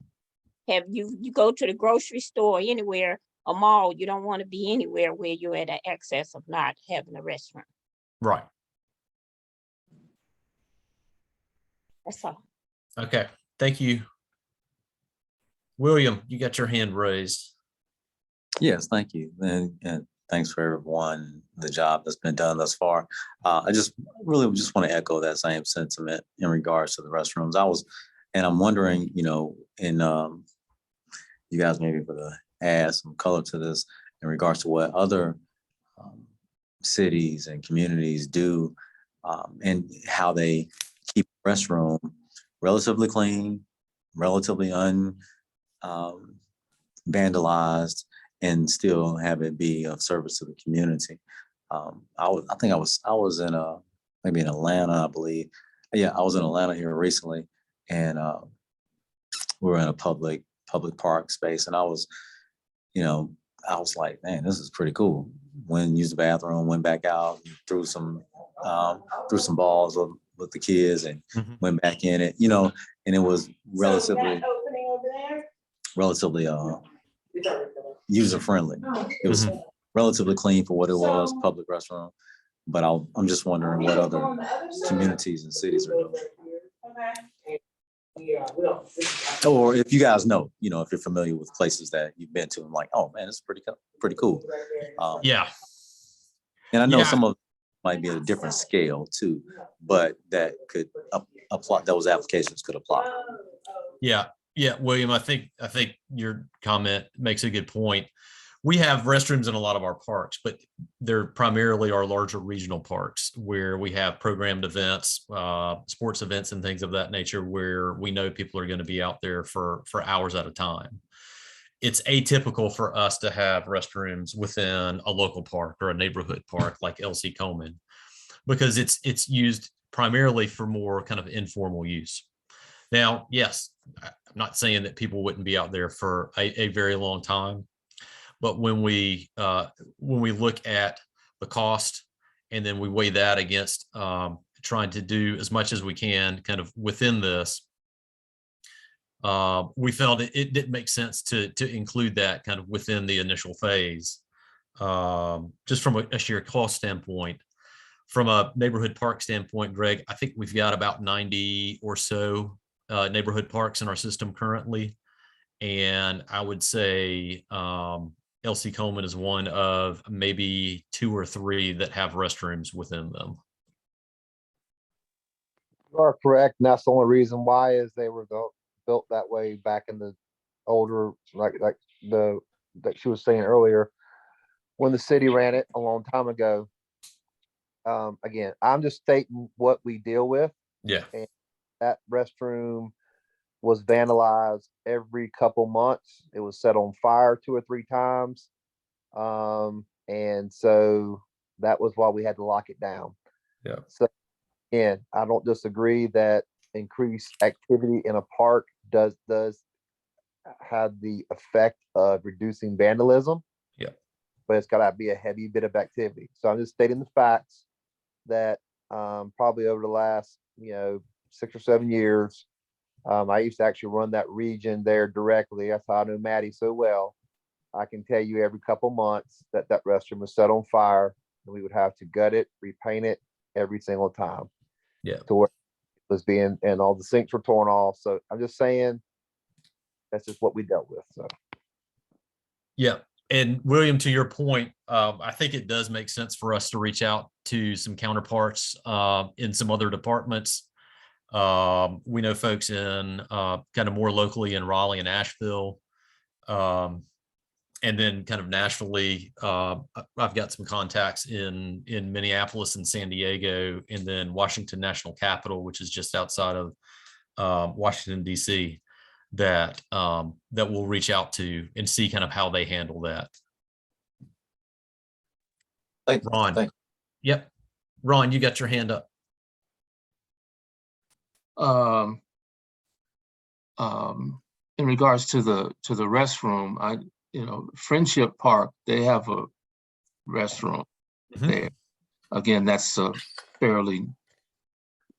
you go to the grocery store anywhere, a mall, you don't want to be anywhere where you're at an excess of not having a restroom. Right. That's all. Okay. Thank you. William, you got your hand raised. Yes, thank you. And thanks for everyone, the job that's been done thus far. I just really just want to echo that same sentiment in regards to the restrooms. I'm wondering, and you guys maybe able to add some color to this in regards to what other cities and communities do and how they keep the restroom relatively clean, relatively vandalized, and still have it be of service to the community. I think I was in maybe in Atlanta, I believe. Yeah, I was in Atlanta here recently, and we were in a public park space, and I was like, man, this is pretty cool. Went and used the bathroom, went back out, threw some balls with the kids, and went back in it, and it was relatively user friendly. It was relatively clean for what it was, public restroom. But I'm just wondering what other communities and cities are doing. Or if you guys know, if you're familiar with places that you've been to, and like, oh man, it's pretty cool. Yeah. And I know some of it might be at a different scale too, but that could apply. Those applications could apply. Yeah. Yeah, William, I think your comment makes a good point. We have restrooms in a lot of our parks, but they're primarily our larger regional parks where we have programmed events, sports events and things of that nature, where we know people are going to be out there for hours at a time. It's atypical for us to have restrooms within a local park or a neighborhood park like LC Coleman, because it's used primarily for more kind of informal use. Now, yes, I'm not saying that people wouldn't be out there for a very long time, but when we look at the cost and then we weigh that against trying to do as much as we can kind of within this, we felt it didn't make sense to include that kind of within the initial phase, just from a sheer cost standpoint. From a neighborhood park standpoint, Greg, I think we've got about 90 or so neighborhood parks in our system currently. And I would say LC Coleman is one of maybe 2 or 3 that have restrooms within them. You are correct. And that's the only reason why is they were built that way back in the older, like she was saying earlier, when the city ran it a long time ago. Again, I'm just stating what we deal with. Yeah. And that restroom was vandalized every couple months. It was set on fire 2 or 3 times. And so that was why we had to lock it down. Yeah. So again, I don't disagree that increased activity in a park does have the effect of reducing vandalism. Yeah. But it's gotta be a heavy bit of activity. So I'm just stating the facts that probably over the last 6 or 7 years, I used to actually run that region there directly. That's how I know Maddie so well. I can tell you every couple months that restroom was set on fire, and we would have to gut it, repaint it every single time. Yeah. To where it was and all the sinks were torn off. So I'm just saying that's just what we dealt with. So. Yeah. And William, to your point, I think it does make sense for us to reach out to some counterparts in some other departments. We know folks in kind of more locally in Raleigh and Asheville. And then kind of nationally, I've got some contacts in Minneapolis and San Diego, and then Washington National Capital, which is just outside of Washington, D.C., that we'll reach out to and see kind of how they handle that. Ron. Yep. Ron, you got your hand up. In regards to the restroom, Friendship Park, they have a restroom there. Again, that's a fairly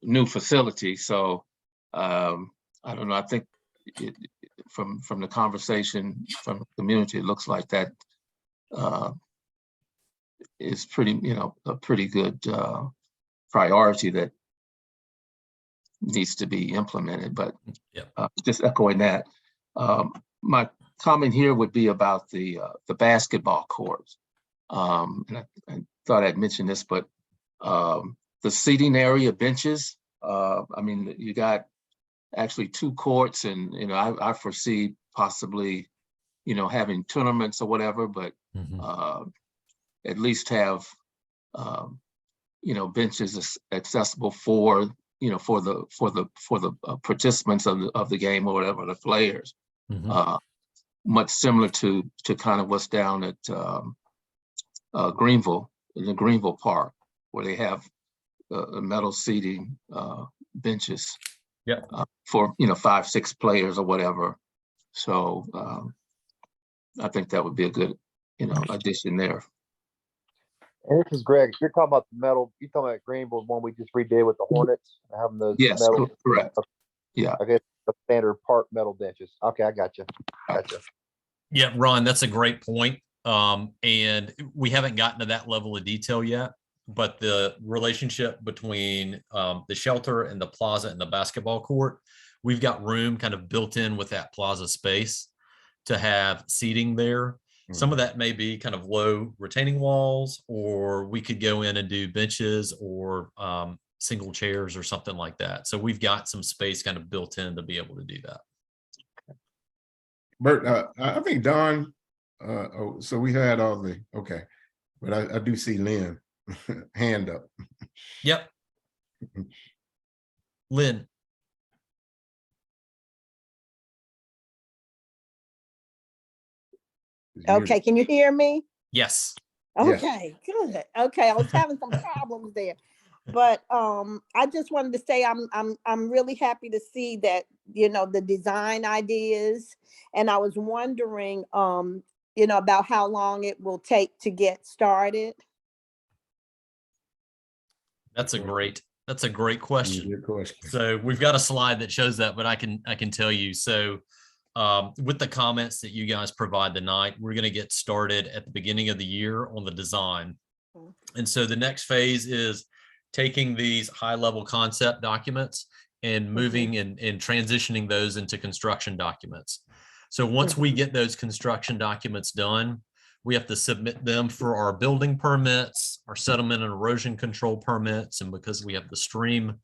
new facility. So I don't know. I think from the conversation from the community, it looks like that is pretty, a pretty good priority that needs to be implemented, but just echoing that. My comment here would be about the basketball courts. And I thought I'd mention this, but the seating area benches, I mean, you got actually 2 courts, and I foresee possibly having tournaments or whatever, but at least have benches accessible for for the participants of the game or whatever, the players. Much similar to kind of what's down at Greenville, in the Greenville Park, where they have metal seating benches for 5, 6 players or whatever. So I think that would be a good addition there. And this is Greg. You're talking about the metal. You're talking about Greenville, one we just redid with the Hornets, having those Yes, metal. correct. Yeah. I guess the standard park metal benches. Okay, I got you. Yeah, Ron, that's a great point. And we haven't gotten to that level of detail yet, but the relationship between the shelter and the plaza and the basketball court, we've got room kind of built in with that plaza space to have seating there. Some of that may be kind of low retaining walls, or we could go in and do benches or single chairs or something like that. So we've got some space kind of built in to be able to do that. Bert, I think Don, so we had all the, okay, but I do see Lynn hand up. Yep. Lynn. Okay, can you hear me? Yes. Okay, good. Okay, I was having some problems there. But I just wanted to say I'm really happy to see that, the design ideas. And I was wondering, about how long it will take to get started. That's a great question. Good question. So we've got a slide that shows that, but I can tell you. So with the comments that you guys provide tonight, we're going to get started at the beginning of the year on the design. And so the next phase is taking these high-level concept documents and moving and transitioning those into construction documents. So once we get those construction documents done, we have to submit them for our building permits, our sediment and erosion control permits, and because we have the stream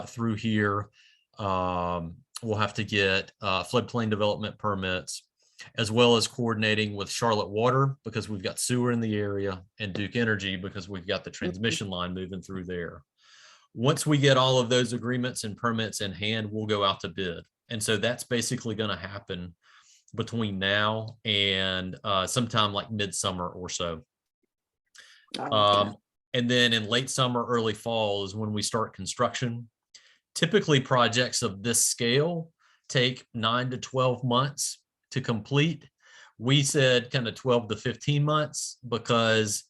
through here, we'll have to get floodplain development permits, as well as coordinating with Charlotte Water because we've got sewer in the area, and Duke Energy because we've got the transmission line moving through there. Once we get all of those agreements and permits in hand, we'll go out to bid. And so that's basically going to happen between now and sometime like midsummer or so. And then in late summer, early fall is when we start construction. Typically projects of this scale take 9 to 12 months to complete. We said kind of 12 to 15 months because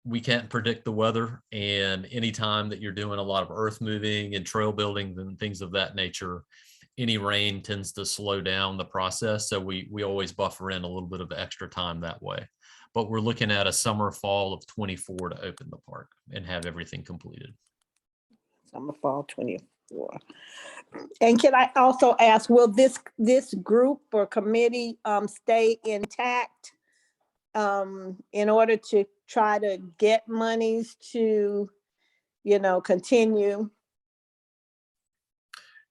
we can't predict the weather, and anytime that you're doing a lot of earth moving and trail building and things of that nature, any rain tends to slow down the process. So we always buffer in a little bit of extra time that way. But we're looking at a summer, fall of 24 to open the park and have everything completed. Summer, fall 24. And can I also ask, will this group or committee stay intact in order to try to get monies to, continue?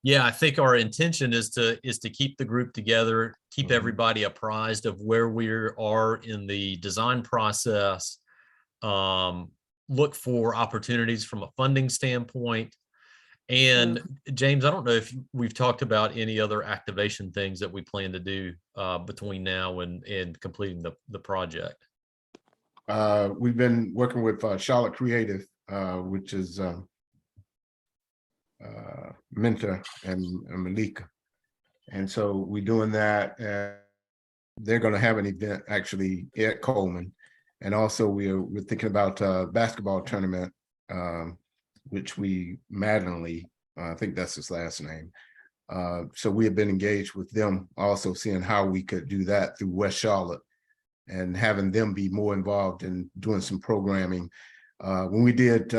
Yeah, I think our intention is to keep the group together, keep everybody apprised of where we are in the design process, look for opportunities from a funding standpoint. And James, I don't know if we've talked about any other activation things that we plan to do between now and completing the project. We've been working with Charlotte Creative, which is Minta and Malika. And so we're doing that. They're going to have an event actually at Coleman. And also we're thinking about a basketball tournament, which Mattingly, I think that's his last name, So we have been engaged with them, also seeing how we could do that through West Charlotte and having them be more involved in doing some programming. When we did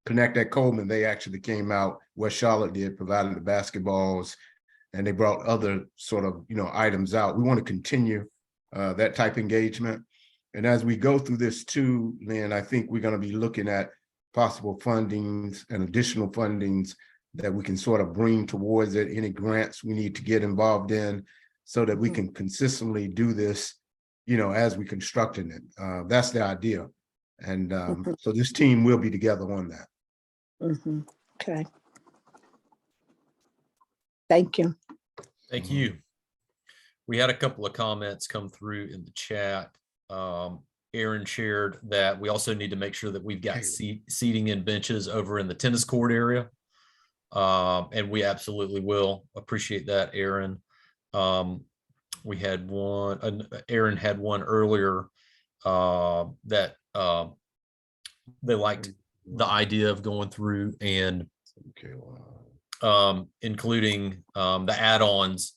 Connect at Coleman, they actually came out, West Charlotte did, provided the basketballs, and they brought other sort of, items out. We want to continue that type of engagement. And as we go through this too, Lynn, I think we're going to be looking at possible fundings and additional fundings that we can sort of bring towards it, any grants we need to get involved in so that we can consistently do this, as we constructing it. That's the idea. And so this team will be together on that. Okay. Thank you. Thank you. We had a couple of comments come through in the chat. Aaron shared that we also need to make sure that we've got seating and benches over in the tennis court area. And we absolutely will appreciate that, Aaron. We had one, Aaron had one earlier that they liked the idea of going through and including the add-ons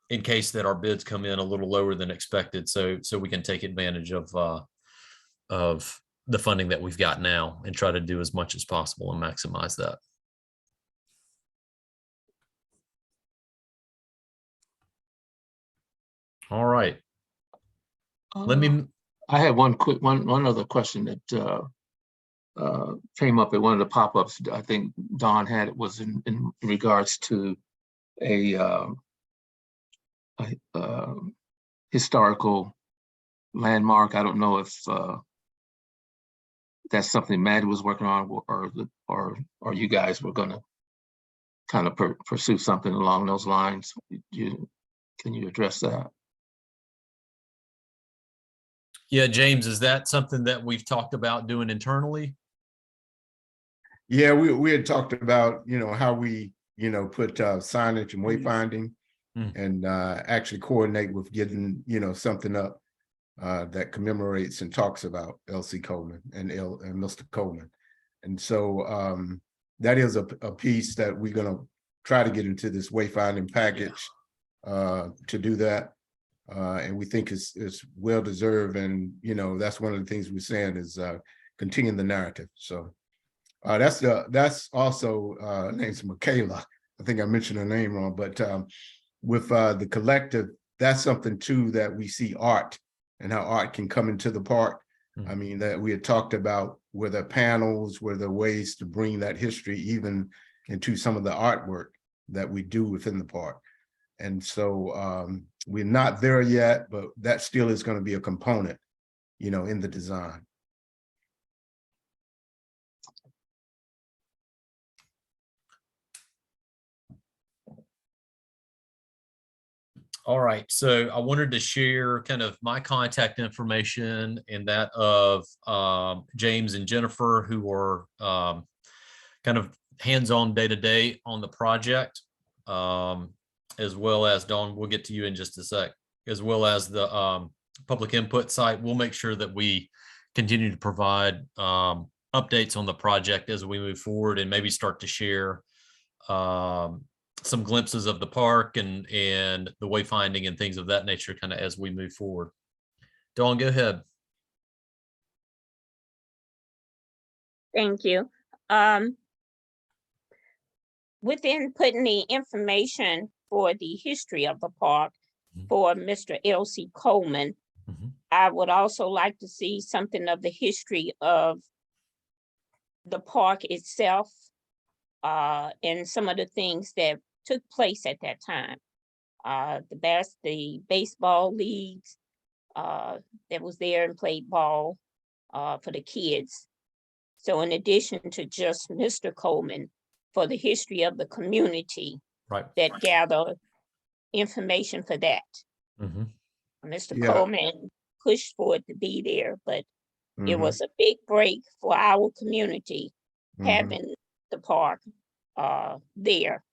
in case that our bids come in a little lower than expected, so we can take advantage of the funding that we've got now and try to do as much as possible and maximize that. All right. Let me. I had one other question that came up at one of the pop-ups. I think Don had it, was in regards to a historical landmark. I don't know if that's something Matt was working on, or you guys were going to kind of pursue something along those lines. Can you address that? Yeah, James, is that something that we've talked about doing internally? Yeah, we had talked about, how we, put signage and wayfinding and actually coordinate with getting, something up that commemorates and talks about L.C. Coleman and Mr. Coleman. And so that is a piece that we're going to try to get into this wayfinding package to do that. And we think it's well deserved. And, that's one of the things we're saying is continuing the narrative. So that's also name's Michaela. I think I mentioned her name wrong, but with the collective, that's something too that we see art and how art can come into the park. I mean, that we had talked about were there panels, were there ways to bring that history even into some of the artwork that we do within the park. And so we're not there yet, but that still is going to be a component, in the design. All right, so I wanted to share kind of my contact information and that of James and Jennifer, who are kind of hands-on day-to-day on the project, as well as Dawn, we'll get to you in just a sec, as well as the public input site. We'll make sure that we continue to provide updates on the project as we move forward and maybe start to share some glimpses of the park and the wayfinding and things of that nature kind of as we move forward. Dawn, go ahead. Thank you. Within putting the information for the history of the park for Mr. L.C. Coleman, I would also like to see something of the history of the park itself and some of the things that took place at that time. The baseball leagues that was there and played ball for the kids. So in addition to just Mr. Coleman, for the history of the community, right, that gather information for that. Mr. Coleman pushed for it to be there, but it was a big break for our community having the park there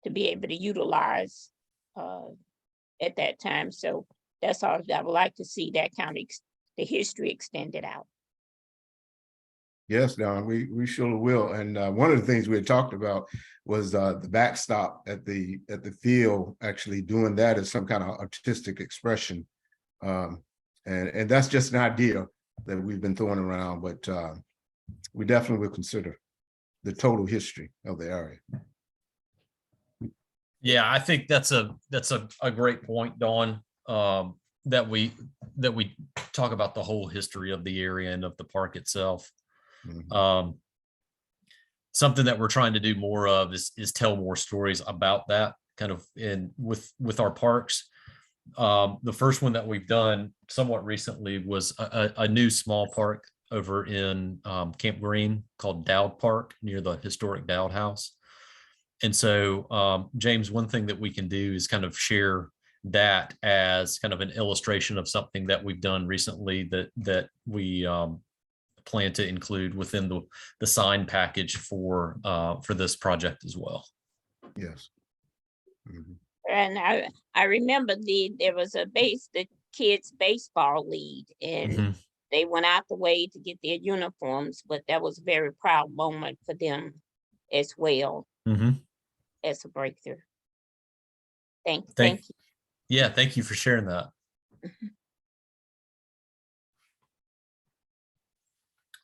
to be able to utilize at that time. So that's all I would like to see, that kind of the history extended out. Yes, Don, we surely will. And one of the things we had talked about was the backstop at the field, actually doing that as some kind of artistic expression. And that's just an idea that we've been throwing around, but we definitely will consider the total history of the area. Yeah, I think that's a great point, Dawn. That we talk about the whole history of the area and of the park itself. Something that we're trying to do more of is tell more stories about that kind of with our parks. The first one that we've done somewhat recently was a new small park over in Camp Green called Dowd Park near the historic Dowd House. And so, James, one thing that we can do is kind of share that as kind of an illustration of something that we've done recently that we plan to include within the sign package for this project as well. Yes. And I remember there was the kids baseball league, and they went out the way to get their uniforms, but that was a very proud moment for them as well. As a breakthrough. Thank you. Yeah, thank you for sharing that.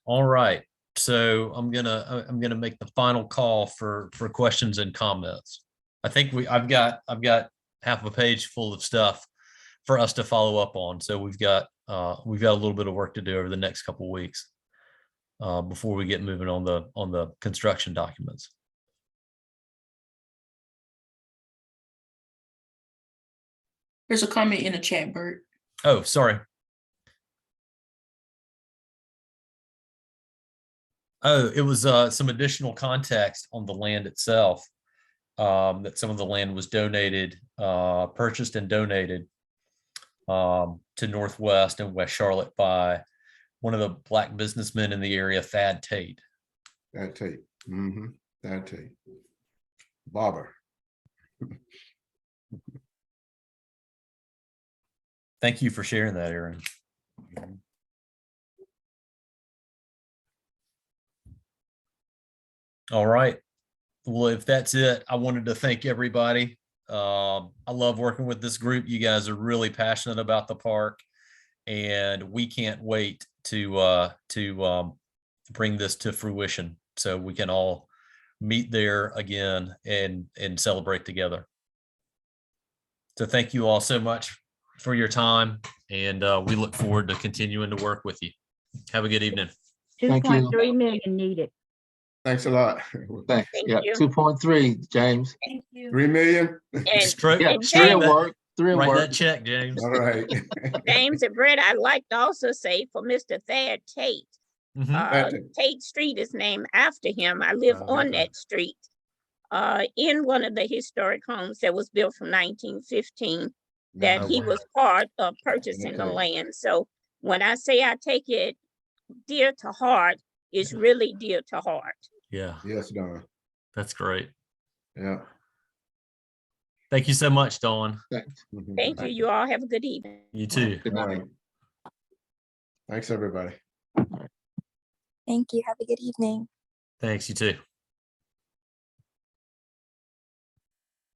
All right, so I'm gonna make the final call for questions and comments. I think I've got half a page full of stuff for us to follow up on. So we've got a little bit of work to do over the next couple of weeks before we get moving on the construction documents. There's a comment in the chat, Bert. Oh, sorry. Oh, it was some additional context on the land itself, that some of the land was donated, purchased and donated to Northwest and West Charlotte by one of the Black businessmen in the area, Thad Tate. Thad Tate. Thad Tate. Barber. Thank you for sharing that, Aaron. All right. Well, if that's it, I wanted to thank everybody. I love working with this group. You guys are really passionate about the park, and we can't wait to bring this to fruition so we can all meet there again and celebrate together. So thank you all so much for your time, and we look forward to continuing to work with you. Have a good evening. 2.3 million needed. Thanks a lot. Thanks. Thank Yeah, you. 2.3, James. Thank you. 3 million. And, Straight, Yeah, and three straight will James, that, work. Three will write work. that check, James. All right. James and Brett, I'd like to also say for Mr. Thad Tate, Tate Street is named after him. I live on Okay. that street, in one of the historic homes that was built from 1915, that he was part of purchasing the land. So when I say I take it dear to heart, it's really dear to heart. Yeah, Yes, Don. that's great. Yeah. Thank you so much, Dawn. Thanks. Thank you. You all have a good evening. You too. Good All night. right. Thanks, everybody. Thank you. Have a good evening. Thanks, you too.